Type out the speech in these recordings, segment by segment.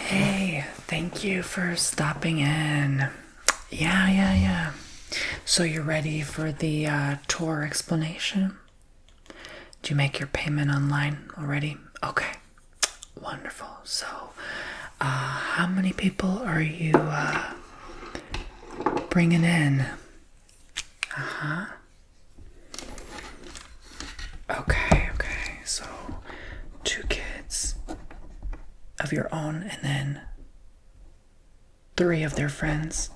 Hey, thank you for stopping in. Yeah. So you're ready for the tour explanation? Did you make your payment online already? Okay, wonderful. So, how many people are you bringing in? Okay. So, two kids of your own, and then three of their friends,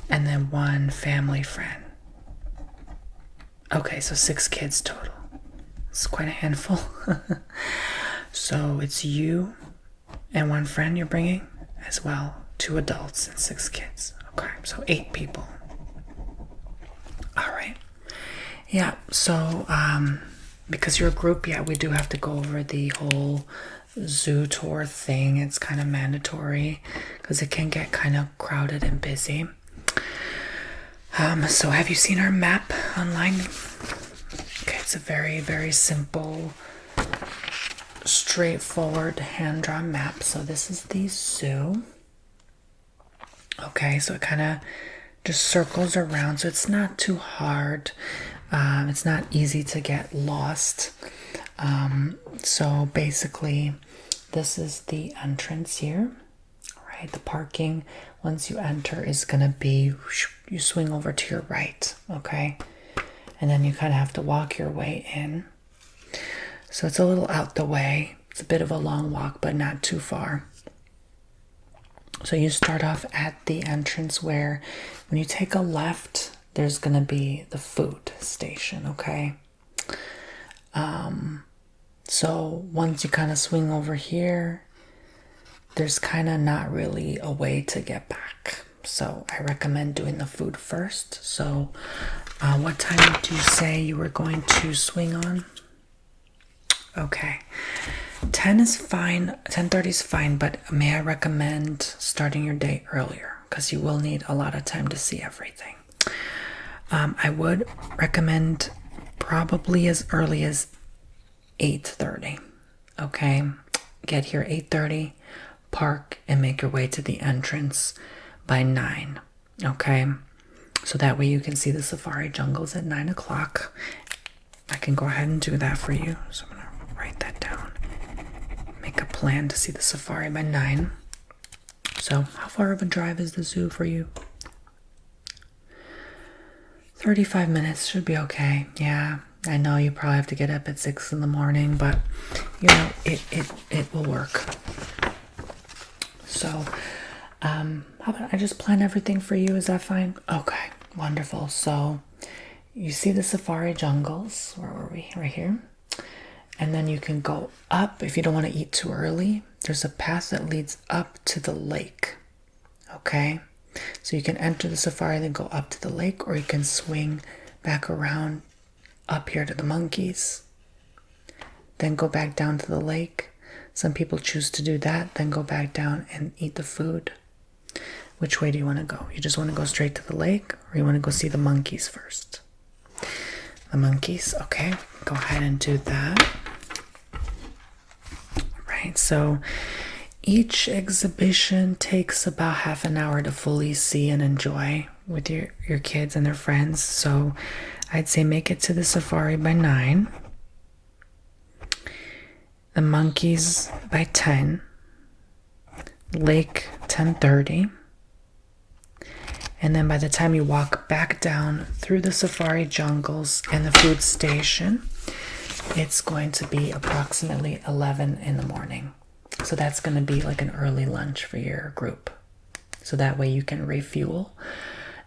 and then one family friend. Okay, so six kids total. It's quite a handful. So it's you and one friend you're bringing as well. Two adults and six kids. Okay, so 8 people. All right. Yeah, so because you're a group, yeah, we do have to go over the whole zoo tour thing. It's kind of mandatory because it can get kind of crowded and busy. So have you seen our map online? Okay, it's a very, very simple, straightforward hand-drawn map. So this is the zoo. Okay, so it kind of just circles around, so it's not too hard. It's not easy to get lost. So basically, this is the entrance here. Right, the parking once you enter is gonna be, you swing over to your right, okay, and then you kind of have to walk your way in. So it's a little out the way. It's a bit of a long walk, but not too far. So you start off at the entrance where, when you take a left, there's gonna be the food station, okay? So once you kind of swing over here, there's kind of not really a way to get back. So I recommend doing the food first. So what time did you say you were going to swing on? Okay. 10 is fine, 10:30 is fine, but may I recommend starting your day earlier because you will need a lot of time to see everything. I would recommend probably as early as 8:30. Okay, get here 8:30, park, and make your way to the entrance by 9. Okay, so that way you can see the safari jungles at 9 o'clock. I can go ahead and do that for you. So I'm gonna write that down. Make a plan to see the safari by 9. So how far of a drive is the zoo for you? 35 minutes should be okay. Yeah, I know you probably have to get up at 6 in the morning, but you know, it will work. So, how about I just plan everything for you? Is that fine? Okay, wonderful. So, you see the safari jungles. Where were we? Right here. And then you can go up if you don't want to eat too early. There's a path that leads up to the lake. Okay? So you can enter the safari, then go up to the lake, or you can swing back around up here to the monkeys, then go back down to the lake. Some people choose to do that, then go back down and eat the food. Which way do you want to go? You just want to go straight to the lake, or you want to go see the monkeys first? The monkeys, okay, go ahead and do that. Right, so each exhibition takes about half an hour to fully see and enjoy with your kids and their friends. So I'd say make it to the safari by 9. The monkeys by 10. Lake 10:30. And then by the time you walk back down through the safari jungles and the food station, it's going to be approximately 11 in the morning. So that's going to be like an early lunch for your group. So that way you can refuel,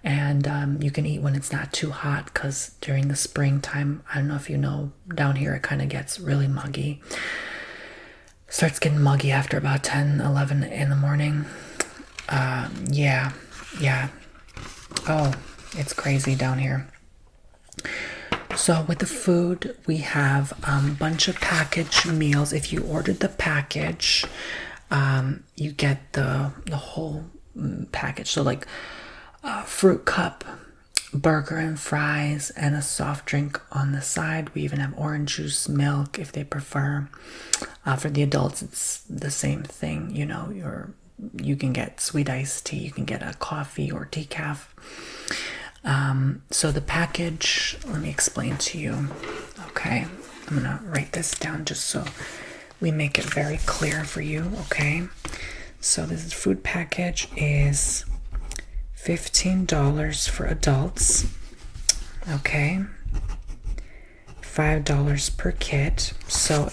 and you can eat when it's not too hot, because during the springtime, I don't know if you know, down here it kind of gets really muggy. Starts getting muggy after about 10, 11 in the morning. Yeah. Oh, it's crazy down here. So with the food, we have a bunch of packaged meals. If you ordered the package, you get the whole package. So like fruit cup, burger and fries and a soft drink on the side. We even have orange juice, milk if they prefer. For the adults, it's the same thing. You know, you can get sweet iced tea, you can get a coffee or decaf. So the package, let me explain to you. Okay, I'm gonna write this down just so we make it very clear for you. Okay, so this food package is $15 for adults. Okay, $5 per kid. So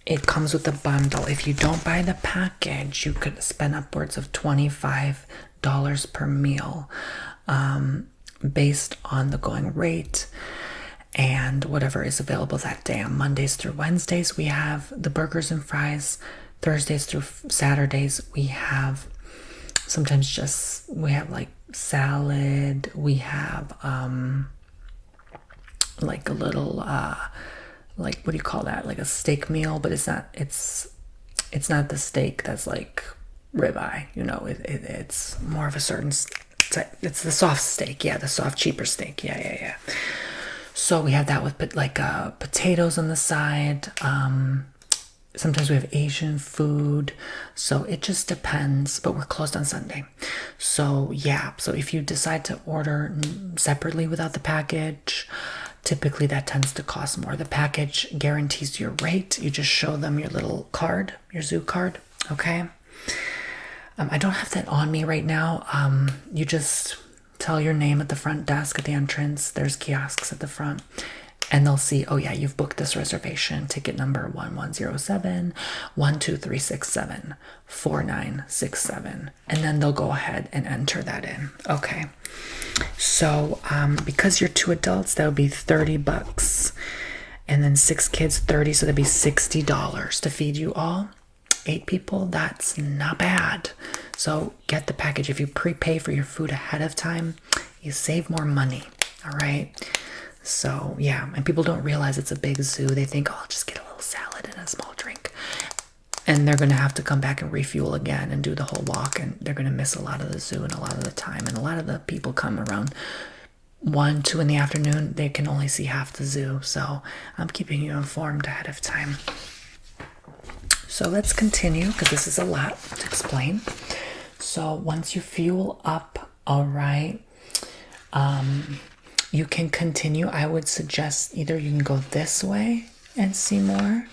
it comes with a bundle. If you don't buy the package, you could spend upwards of $25 per meal, based on the going rate and whatever is available that day. On Mondays through Wednesdays, we have the burgers and fries. Thursdays through Saturdays, we have sometimes we have like salad. We have like a little like, what do you call that? Like a steak meal, but it's not the steak that's like ribeye. You know, it's more of a certain type. It's the soft steak. Yeah, the soft, cheaper steak. Yeah. So we have that with like potatoes on the side. Sometimes we have Asian food. So it just depends, but we're closed on Sunday. So yeah, so if you decide to order separately without the package, typically that tends to cost more. The package guarantees your rate. You just show them your little card, your zoo card. Okay. I don't have that on me right now. You just tell your name at the front desk at the entrance. There's kiosks at the front, and they'll see, oh yeah, you've booked this reservation, ticket number 1107 12367 4967, and then they'll go ahead and enter that in. Okay. So because you're 2 adults, that would be $30, and then 6 kids 30, so that'd be $60 to feed you all. 8 people, that's not bad. So get the package. If you prepay for your food ahead of time, you save more money. All right. So yeah, and people don't realize it's a big zoo. They think, oh, I'll just get a little salad and a small drink, and they're going to have to come back and refuel again and do the whole walk, and they're going to miss a lot of the zoo and a lot of the time. And a lot of the people come around 1, 2 in the afternoon. They can only see half the zoo. So I'm keeping you informed ahead of time. So let's continue, because this is a lot to explain. So once you fuel up, all right, you can continue. I would suggest either you can go this way and see more.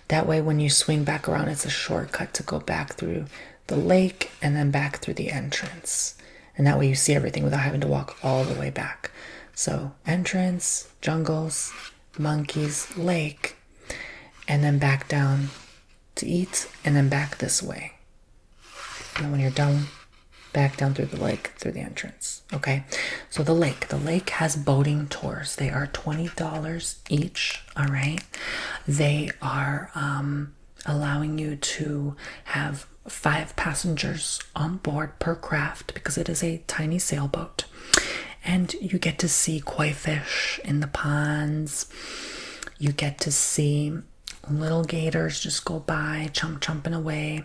That way, when you swing back around, it's a shortcut to go back through the lake and then back through the entrance. And that way you see everything without having to walk all the way back. So entrance, jungles, monkeys, lake, and then back down to eat, and then back this way. And then when you're done, back down through the lake, through the entrance. Okay, so the lake has boating tours. They are $20 each. All right, they are allowing you to have 5 passengers on board per craft, because it is a tiny sailboat, and you get to see koi fish in the ponds. You get to see little gators just go by, chumping away.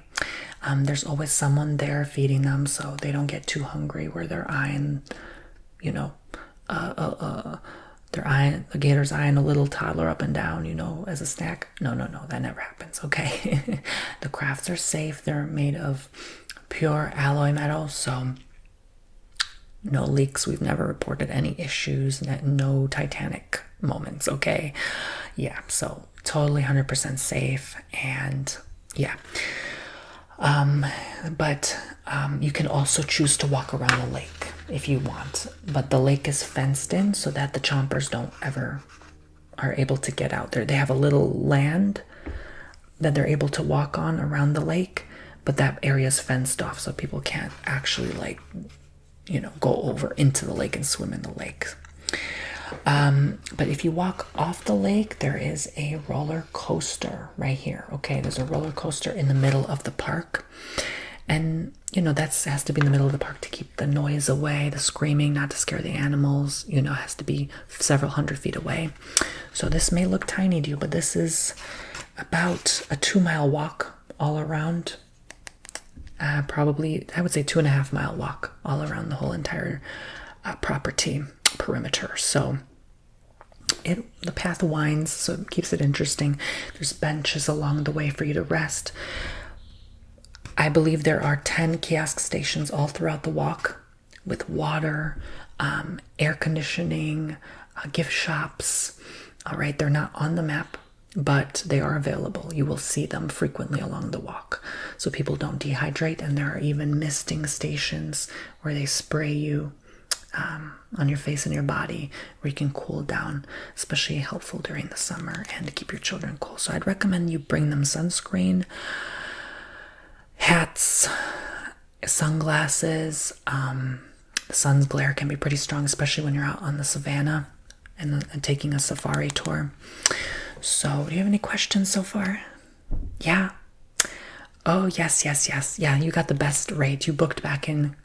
There's always someone there feeding them, so they don't get too hungry where they're eyeing, you know, the gator's eyeing a little toddler up and down, you know, as a snack. No, that never happens. Okay. The crafts are safe. They're made of pure alloy metal, so no leaks. We've never reported any issues, no Titanic moments. Okay. Yeah, so totally 100% safe. And yeah, but you can also choose to walk around the lake if you want, but the lake is fenced in so that the chompers don't ever are able to get out there. They have a little land that they're able to walk on around the lake, but that area is fenced off, so people can't actually, like, you know, go over into the lake and swim in the lake. But if you walk off the lake, there is a roller coaster right here. Okay, there's a roller coaster in the middle of the park, and you know that has to be in the middle of the park to keep the noise away, the screaming, not to scare the animals. You know, it has to be several hundred feet away. So this may look tiny to you, but this is about a 2-mile walk all around. probably, I would say 2.5 mile walk all around the whole entire property perimeter. So the path winds, so it keeps it interesting. There's benches along the way for you to rest. I believe there are 10 kiosk stations all throughout the walk with water, air conditioning, gift shops. All right, they're not on the map, but they are available. You will see them frequently along the walk so people don't dehydrate. And there are even misting stations where they spray you on your face and your body where you can cool down, especially helpful during the summer and to keep your children cool. So I'd recommend you bring them sunscreen, hats, sunglasses. The sun's glare can be pretty strong, especially when you're out on the savannah and taking a safari tour. So do you have any questions so far? Yeah. Oh, yes. Yeah, you got the best rate. You booked back in,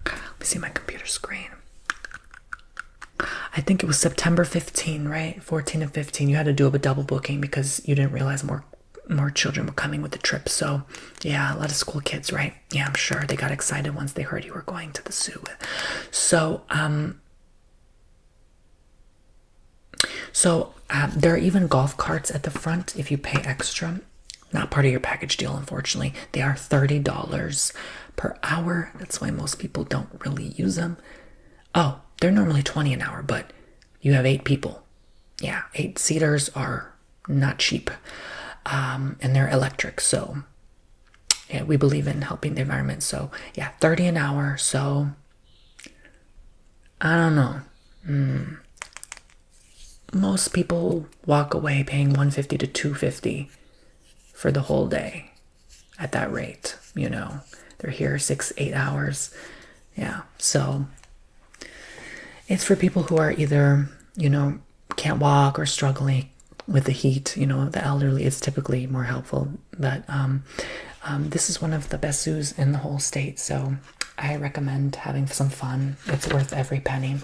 let me see my computer screen. I think it was September 15, right? 14 and 15. You had to do a double booking because you didn't realize more children were coming with the trip. So yeah, a lot of school kids, right? Yeah, I'm sure they got excited once they heard you were going to the zoo. So there are even golf carts at the front if you pay extra. Not part of your package deal, unfortunately. They are $30 per hour. That's why most people don't really use them. Oh, they're normally $20 an hour, but you have 8 people. Yeah, 8-seaters are not cheap. And they're electric, so yeah, we believe in helping the environment. So yeah, $30 an hour. So I don't know. Most people walk away paying $150 to $250 for the whole day at that rate. You know, they're here 6-8 hours. Yeah, so it's for people who are either, you know, can't walk or struggling with the heat. You know, the elderly is typically more helpful. But this is one of the best zoos in the whole state, so I recommend having some fun. It's worth every penny.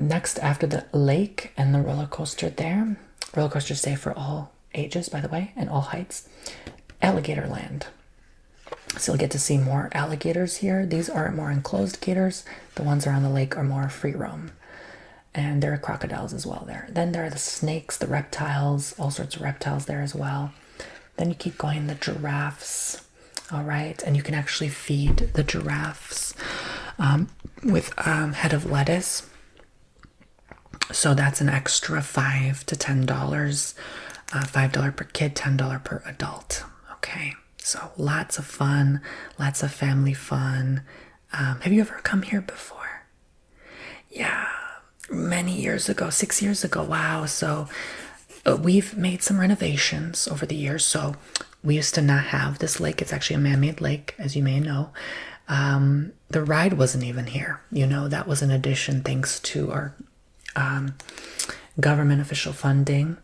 Next, after the lake and the roller coaster there, roller coasters stay for all ages, by the way, and all heights. Alligator land. So you'll get to see more alligators here. These are more enclosed gators. The ones around the lake are more free roam. And there are crocodiles as well there. Then there are the snakes, the reptiles, all sorts of reptiles there as well. Then you keep going, the giraffes. All right, and you can actually feed the giraffes with head of lettuce. So that's an extra $5 to $10. $5 per kid, $10 per adult. Okay, so lots of fun, lots of family fun. Have you ever come here before? Yeah, many years ago, 6 years ago. Wow. So we've made some renovations over the years. So we used to not have this lake. It's actually a man-made lake, as you may know. The ride wasn't even here. You know, that was an addition thanks to our government official funding.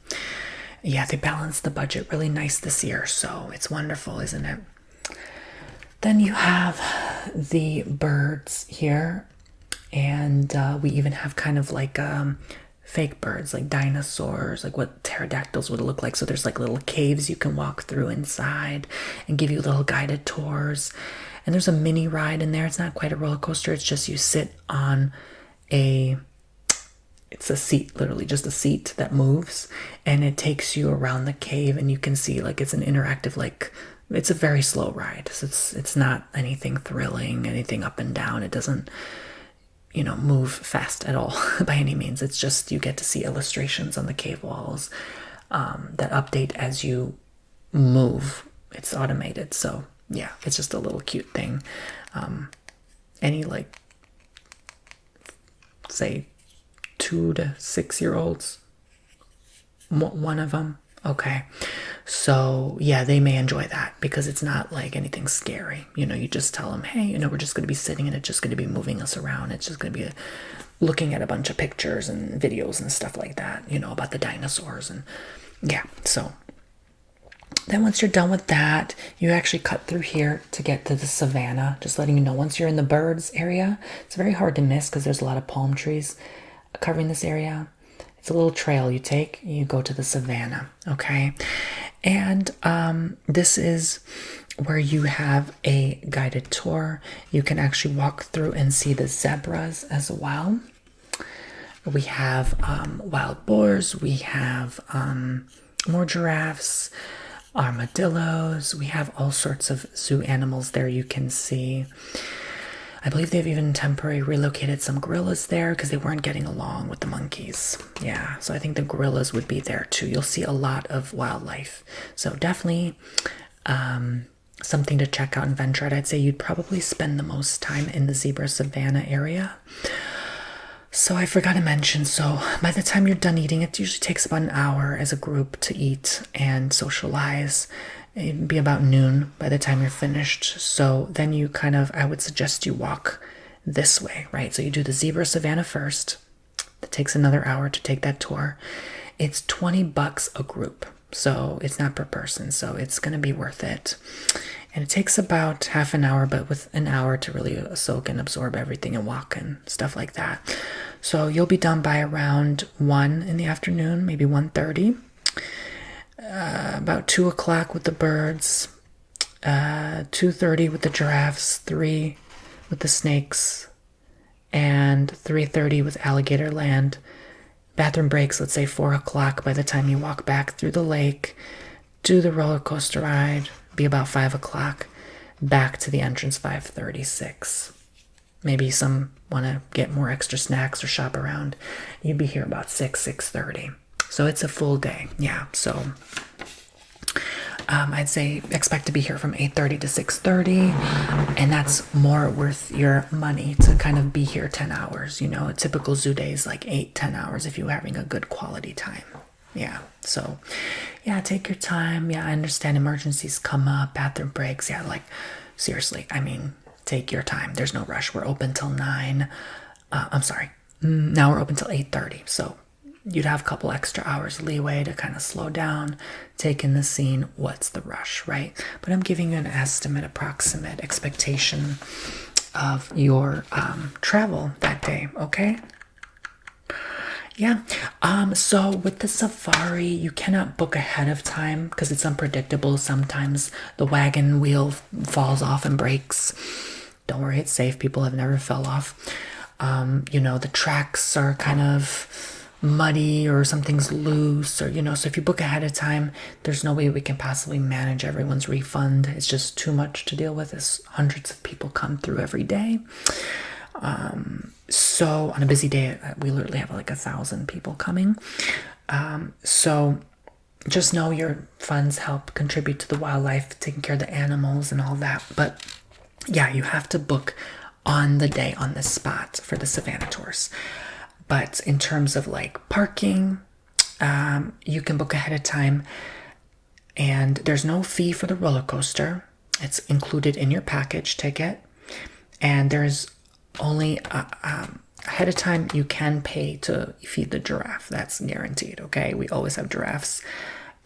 Yeah, they balanced the budget really nice this year, so it's wonderful, isn't it? Then you have the birds here, and we even have kind of like fake birds, like dinosaurs, like what pterodactyls would look like. So there's like little caves you can walk through inside and give you little guided tours. And there's a mini ride in there. It's not quite a roller coaster. It's just you sit on it's a seat, literally just a seat that moves, and it takes you around the cave, and you can see like it's an interactive, like it's a very slow ride. So it's not anything thrilling, anything up and down. It doesn't, you know, move fast at all by any means. It's just you get to see illustrations on the cave walls that update as you move. It's automated, so yeah, it's just a little cute thing. Any like, say, 2 to 6 year olds, one of them. Okay, so yeah, they may enjoy that because it's not like anything scary. You know, you just tell them, hey, you know, we're just going to be sitting and it's just going to be moving us around. It's just going to be looking at a bunch of pictures and videos and stuff like that, you know, about the dinosaurs. And yeah, so then once you're done with that, you actually cut through here to get to the savannah. Just letting you know, once you're in the birds area, it's very hard to miss because there's a lot of palm trees covering this area. It's a little trail you take, you go to the savannah, okay? And this is where you have a guided tour. You can actually walk through and see the zebras as well. We have wild boars, we have more giraffes, armadillos, we have all sorts of zoo animals there you can see. I believe they've even temporarily relocated some gorillas there because they weren't getting along with the monkeys. Yeah, so I think the gorillas would be there too. You'll see a lot of wildlife. So definitely something to check out and venture out. I'd say you'd probably spend the most time in the zebra savanna area. So I forgot to mention, so by the time you're done eating, it usually takes about an hour as a group to eat and socialize. It'd be about noon by the time you're finished. So then you kind of, I would suggest you walk this way, right? So you do the zebra savanna first. It takes another hour to take that tour. It's $20 a group, so it's not per person, so it's going to be worth it. And it takes about half an hour, but with an hour to really soak and absorb everything and walk and stuff like that. So you'll be done by around 1 in the afternoon, maybe 1:30. About 2 o'clock with the birds, 2:30 with the giraffes, 3 with the snakes, and 3:30 with alligator land. Bathroom breaks, let's say 4 o'clock by the time you walk back through the lake, do the roller coaster ride, be about 5 o'clock, back to the entrance 5:36. Maybe some want to get more extra snacks or shop around. You'd be here about 6:30. So it's a full day. Yeah, so I'd say expect to be here from 8:30 to 6:30, and that's more worth your money to kind of be here 10 hours. You know, a typical zoo day is like 8-10 hours if you're having a good quality time. Yeah, so yeah, take your time. Yeah, I understand emergencies come up, bathroom breaks. Yeah, like seriously, I mean, take your time. There's no rush. We're open till 9. I'm sorry. Now we're open till 8:30. So you'd have a couple extra hours leeway to kind of slow down, take in the scene. What's the rush, right? But I'm giving you an estimate, approximate expectation of your travel that day, okay? Yeah. So with the safari, you cannot book ahead of time because it's unpredictable. Sometimes the wagon wheel falls off and breaks. Don't worry, it's safe. People have never fell off. You know, the tracks are kind of muddy or something's loose, or, you know, so if you book ahead of time, there's no way we can possibly manage everyone's refund. It's just too much to deal with as hundreds of people come through every day. So on a busy day, we literally have like 1,000 people coming. So just know your funds help contribute to the wildlife, taking care of the animals and all that. But yeah, you have to book on the day, on the spot for the Savannah tours. But in terms of like parking, you can book ahead of time, and there's no fee for the roller coaster. It's included in your package ticket, and there's only ahead of time you can pay to feed the giraffe. That's guaranteed. Okay, we always have giraffes,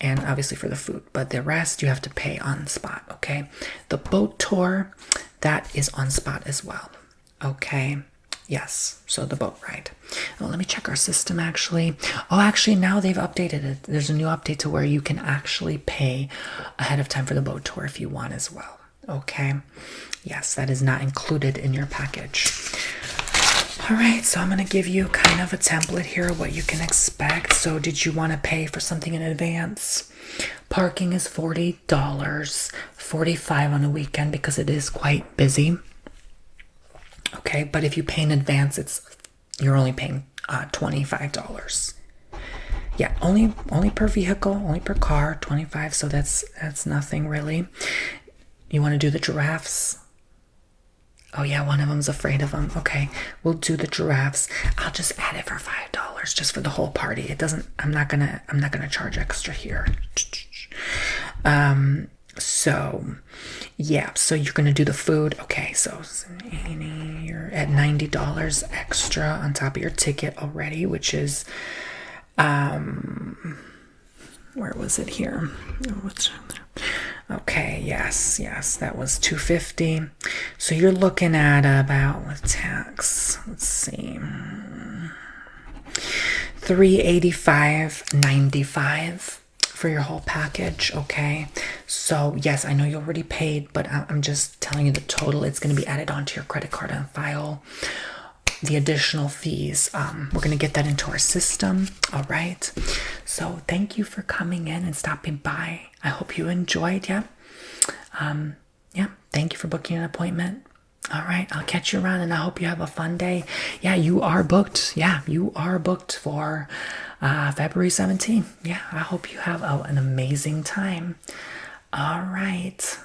and obviously for the food, but the rest you have to pay on spot. Okay, the boat tour, that is on spot as well. Okay. Yes, so the boat ride. Oh, let me check our system actually. Oh, actually now they've updated it. There's a new update to where you can actually pay ahead of time for the boat tour if you want as well. Okay. Yes, that is not included in your package. All right, so I'm going to give you kind of a template here of what you can expect. So did you want to pay for something in advance? Parking is $40, $45 on a weekend because it is quite busy. Okay, but if you pay in advance, you're only paying $25. Yeah, only per vehicle, only per car, 25. So that's nothing really. You want to do the giraffes? Oh yeah, one of them's afraid of them. Okay, we'll do the giraffes. I'll just add it for $5 just for the whole party. It doesn't. I'm not gonna charge extra here. So yeah, so you're gonna do the food. Okay, so you're at $90 extra on top of your ticket already, which is where was it here? Okay, yes, that was $250. So you're looking at about, with tax, let's see, $385.95 for your whole package. Okay, so yes, I know you already paid, but I'm just telling you the total. It's going to be added onto your credit card and file. The additional fees, we're going to get that into our system. All right, so thank you for coming in and stopping by. I hope you enjoyed. Yeah, thank you for booking an appointment. All right, I'll catch you around, and I hope you have a fun day. Yeah, you are booked. Yeah, you are booked for February 17th. Yeah, I hope you have an amazing time. All right.